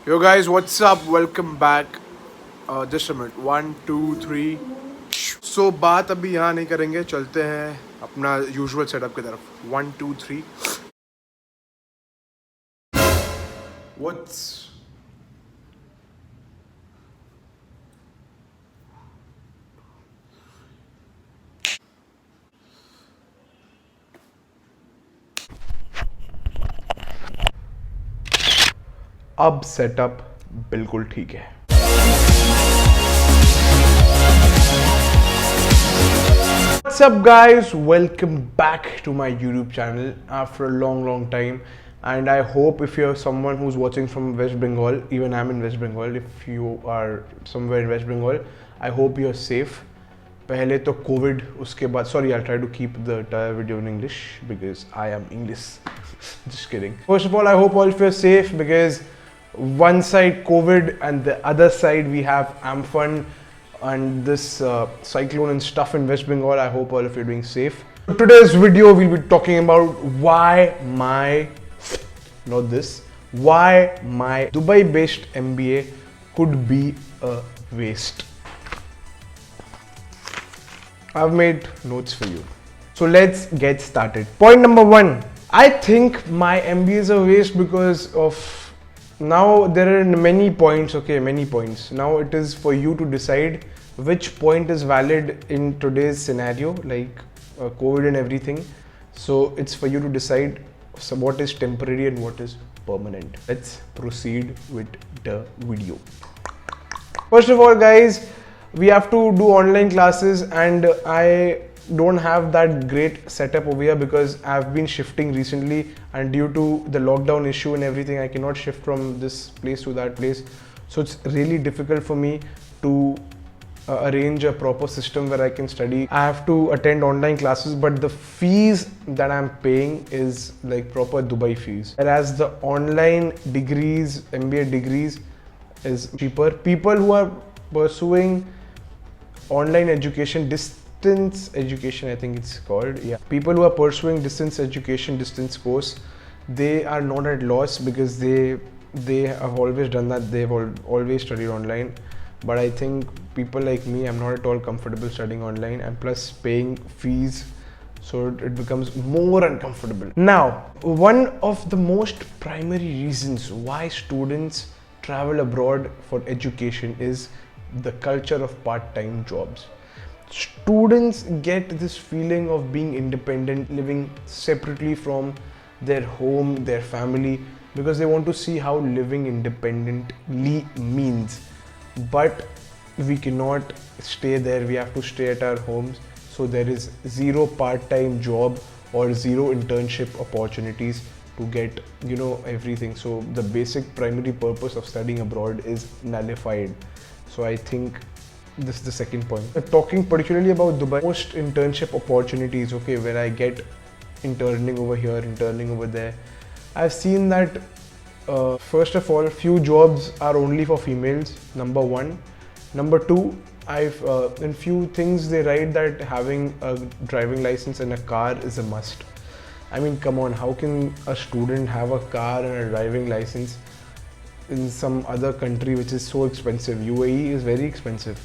Yo guys, what's up? Welcome back. Just a minute. 1, 2, 3. So बात अभी यहाँ नहीं करेंगे, चलते हैं अपना यूजुअल सेटअप की तरफ. 1, 2, 3. What's अब सेटअप बिल्कुल ठीक है. What's up guys, welcome back to my YouTube channel after a long time, and I hope if you're someone who's watching from West Bengal, even I'm in West Bengal, if you are somewhere in West Bengal, I hope you're safe. पहले तो Covid, उसके बाद sorry, I'll try to keep the entire video in English because I am English. Just kidding. First of all, I hope all of you are safe because one side COVID and the other side we have Amphan and this cyclone and stuff in West Bengal. I hope all of you are doing safe. Today's video we'll be talking about why my Dubai based MBA could be a waste. I've made notes for you. So let's get started. Point number 1. I think my MBA is a waste because of now there are many points, many points. Now it is for you to decide which point is valid in today's scenario, like COVID and everything. So it's for you to decide what is temporary and what is permanent. Let's proceed with the video. First of all, guys, we have to do online classes and I don't have that great setup over here because I've been shifting recently, and due to the lockdown issue and everything, I cannot shift from this place to that place. So it's really difficult for me to arrange a proper system where I can study. I have to attend online classes, but the fees that I'm paying is like proper Dubai fees. Whereas the online degrees, MBA degrees is cheaper. People who are pursuing online education, distance education, I think it's called. Yeah. People who are pursuing distance education, distance course, they are not at loss because they have always done that. They've always studied online. But I think people like me, I'm not at all comfortable studying online and plus paying fees. So it becomes more uncomfortable. Now, one of the most primary reasons why students travel abroad for education is the culture of part-time jobs. Students get this feeling of being independent, living separately from their home, their family, because they want to see how living independently means. But we cannot stay there, we have to stay at our homes. So there is zero part-time job or zero internship opportunities to get, everything. So the basic primary purpose of studying abroad is nullified. So I think this is the second point. Talking particularly about Dubai, most internship opportunities, where I get interning over here, interning over there. I've seen that first of all, few jobs are only for females, number 1. Number 2, in few things they write that having a driving license and a car is a must. I mean, come on, how can a student have a car and a driving license in some other country which is so expensive? UAE is very expensive.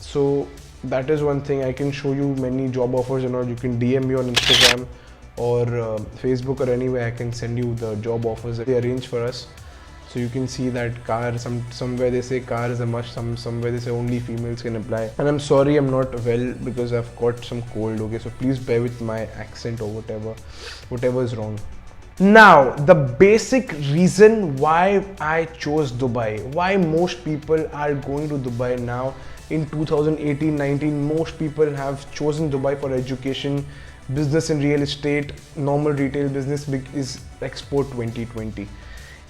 So that is one thing. I can show you many job offers and all. You can DM me on Instagram or Facebook or anywhere. I can send you the job offers that they arrange for us. So you can see that car, somewhere they say car is a must, somewhere they say only females can apply. And I'm sorry I'm not well because I've got some cold, so please bear with my accent or whatever is wrong. Now, the basic reason why I chose Dubai, why most people are going to Dubai now in 2018-19, most people have chosen Dubai for education, business and real estate, normal retail business is Expo 2020.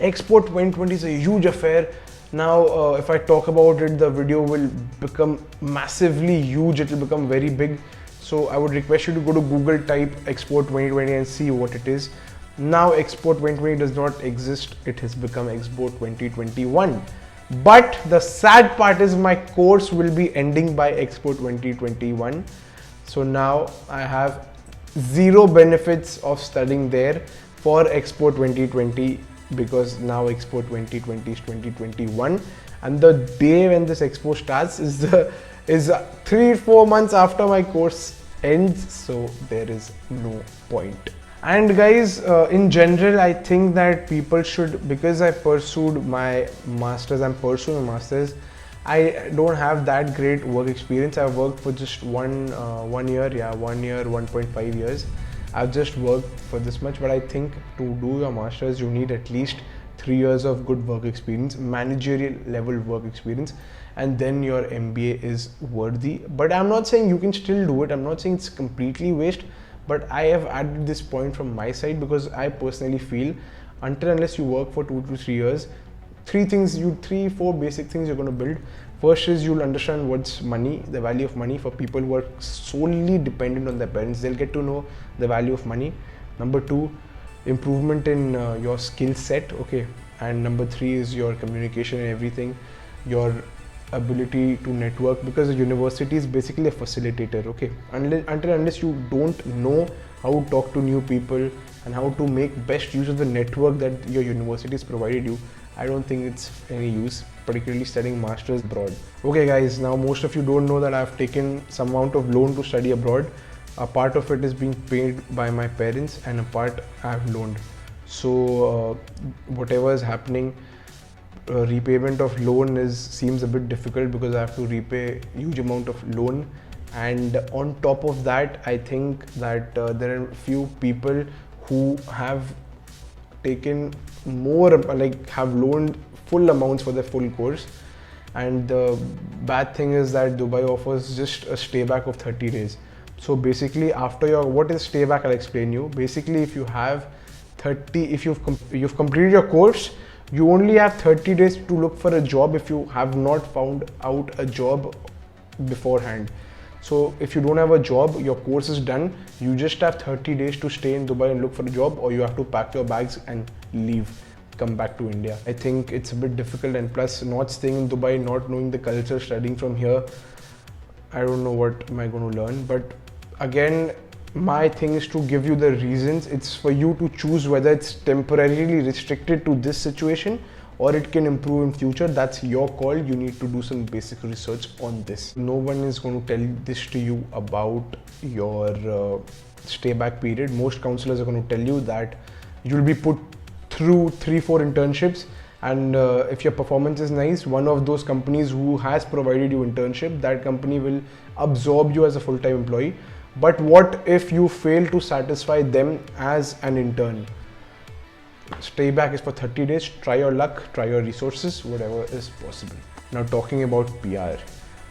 Expo 2020 is a huge affair. Now, if I talk about it, the video will become massively huge. It will become very big. So I would request you to go to Google, type Expo 2020 and see what it is. Now Expo 2020 does not exist. It has become Expo 2021. But the sad part is my course will be ending by Expo 2021. So now I have zero benefits of studying there for Expo 2020 because now Expo 2020 is 2021, and the day when this Expo starts is 3-4 months after my course ends, so there is no point. And guys, in general, I think that people should, because I pursued my masters, I'm pursuing a masters, I don't have that great work experience. I've worked for just one year, 1.5 years. I've just worked for this much, but I think to do your masters, you need at least 3 years of good work experience, managerial level work experience, and then your MBA is worthy. But I'm not saying you can still do it. I'm not saying it's completely waste, but I have added this point from my side because I personally feel until unless you work for 2 to 3 years, 4 basic things you're going to build. First is you'll understand what's money, the value of money. For people who are solely dependent on their parents, they'll get to know the value of money. Number 2, improvement in your skill set, okay. And number 3 is your communication and everything, your ability to network, because the university is basically a facilitator, okay. Unless you don't know how to talk to new people and how to make best use of the network that your university has provided you, I don't think it's any use, particularly studying masters abroad. Okay guys, now most of you don't know that I've taken some amount of loan to study abroad. A part of it is being paid by my parents and a part I've loaned. So whatever is happening, repayment of loan seems a bit difficult because I have to repay huge amount of loan, and on top of that I think that there are few people who have taken more, like have loaned full amounts for their full course, and the bad thing is that Dubai offers just a stay back of 30 days. So basically after what is stay back, I'll explain you. Basically if you have you've completed your course, you only have 30 days to look for a job if you have not found out a job beforehand. So if you don't have a job, your course is done, you just have 30 days to stay in Dubai and look for a job, or you have to pack your bags and leave, come back to India. I think it's a bit difficult, and plus not staying in Dubai, not knowing the culture, studying from here, I don't know what am I going to learn. But again, my thing is to give you the reasons. It's for you to choose whether it's temporarily restricted to this situation or it can improve in future. That's your call. You need to do some basic research on this. No one is going to tell this to you about your stay back period. Most counselors are going to tell you that you'll be put through 3-4 internships, and if your performance is nice, one of those companies who has provided you internship, that company will absorb you as a full-time employee. But what if you fail to satisfy them as an intern? Stay back is for 30 days. Try your luck, try your resources, whatever is possible. Now talking about PR.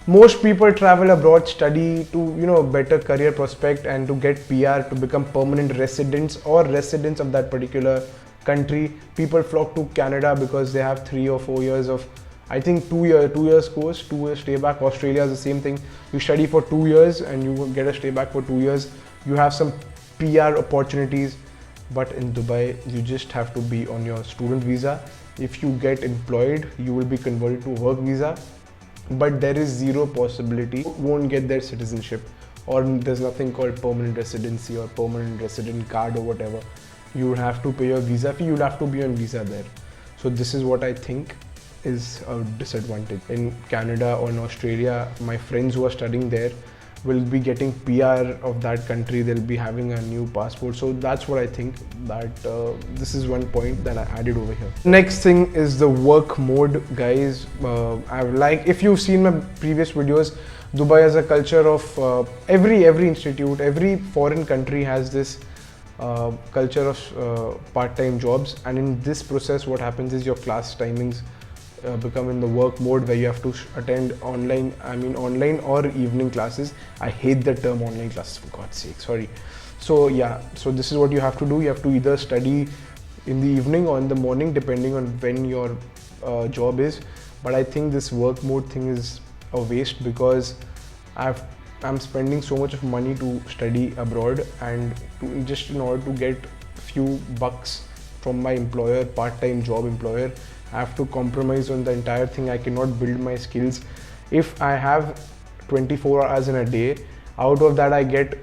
Most people travel abroad, study to better career prospect and to get PR, to become permanent residents or residents of that particular country. People flock to Canada because they have 3 or 4 years of, I think 2 years course, 2 years stay back. Australia is the same thing. You study for 2 years and you will get a stay back for 2 years. You have some PR opportunities. But in Dubai, you just have to be on your student visa. If you get employed, you will be converted to work visa. But there is zero possibility you won't get their citizenship, or there's nothing called permanent residency or permanent resident card or whatever. You would have to pay your visa fee. You'll have to be on visa there. So this is what I think is a disadvantage. In Canada or in Australia, my friends who are studying there will be getting PR of that country. They'll be having a new passport. So that's what I think, that this is one point that I added over here. Next thing is the work mode, guys. If you've seen my previous videos, Dubai has a culture of every institute, every foreign country has this culture of part-time jobs. And in this process, what happens is your class timings become in the work mode, where you have to attend online or evening classes. I hate the term online classes, for God's sake, sorry. So yeah, so this is what you have to do. You have to either study in the evening or in the morning, depending on when your job is. But I think this work mode thing is a waste, because I'm spending so much of money to study abroad, and just in order to get few bucks from my employer, part-time job employer, I have to compromise on the entire thing. I cannot build my skills. If I have 24 hours in a day, out of that I get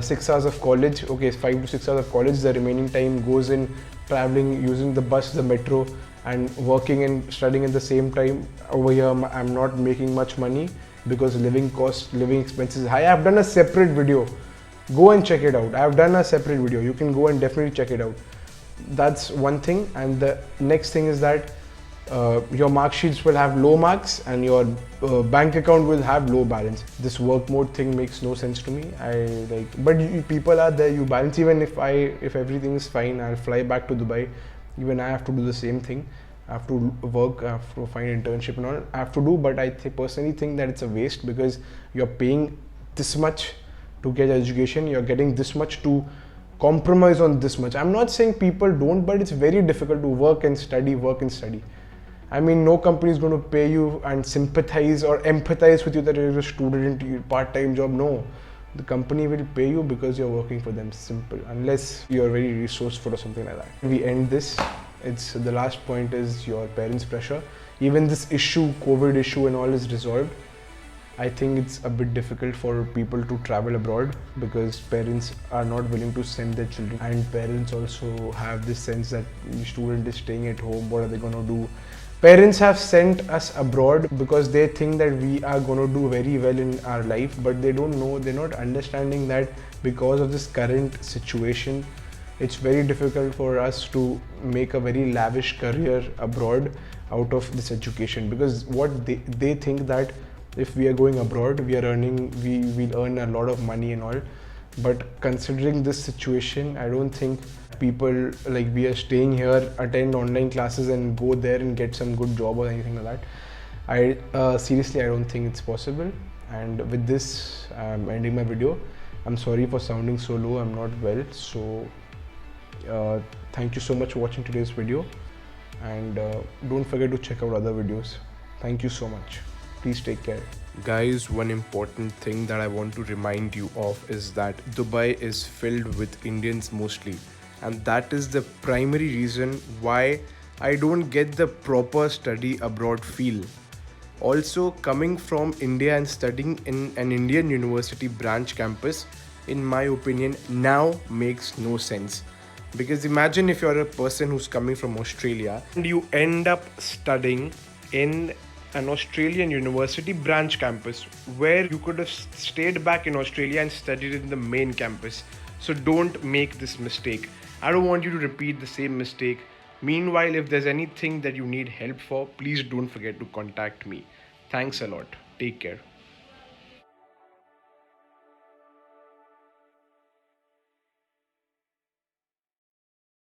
6 hours of college, okay, 5 to 6 hours of college. The remaining time goes in traveling, using the bus, the metro, and working and studying at the same time. Over here, I'm not making much money because living cost, living expenses is high. I've done a separate video. Go and check it out. I've done a separate video. You can go and definitely check it out. That's one thing. And the next thing is that your mark sheets will have low marks and your bank account will have low balance. This work mode thing makes no sense to me. But people are there. You balance. Even if everything is fine, I'll fly back to Dubai. Even I have to do the same thing. I have to work. I have to find internship and all. I have to do. But I personally think that it's a waste because you're paying this much to get education. You're getting this much to compromise on this much. I'm not saying people don't, but it's very difficult to work and study. I mean, no company is going to pay you and sympathize or empathize with you that you're a student, your part-time job. No, the company will pay you because you're working for them. Simple. Unless you're very resourceful or something like that. We end this. It's the last point is your parents' pressure. Even this issue, COVID issue and all is resolved. I think it's a bit difficult for people to travel abroad because parents are not willing to send their children, and parents also have this sense that the student is staying at home, what are they going to do? Parents have sent us abroad because they think that we are going to do very well in our life, but they don't know, they're not understanding that because of this current situation, it's very difficult for us to make a very lavish career abroad out of this education, because what they think that if we are going abroad, we will earn a lot of money and all. But considering this situation, I don't think people like we are staying here, attend online classes and go there and get some good job or anything like that. Seriously, I don't think it's possible. And with this, I'm ending my video. I'm sorry for sounding so low. I'm not well. So thank you so much for watching today's video. And don't forget to check out other videos. Thank you so much. Please take care. Guys, one important thing that I want to remind you of is that Dubai is filled with Indians mostly, and that is the primary reason why I don't get the proper study abroad feel. Also, coming from India and studying in an Indian university branch campus, in my opinion, now makes no sense. Because imagine if you're a person who's coming from Australia and you end up studying in an Australian university branch campus where you could have stayed back in Australia and studied in the main campus. So don't make this mistake. I don't want you to repeat the same mistake. Meanwhile, if there's anything that you need help for, please don't forget to contact me. Thanks a lot. Take care.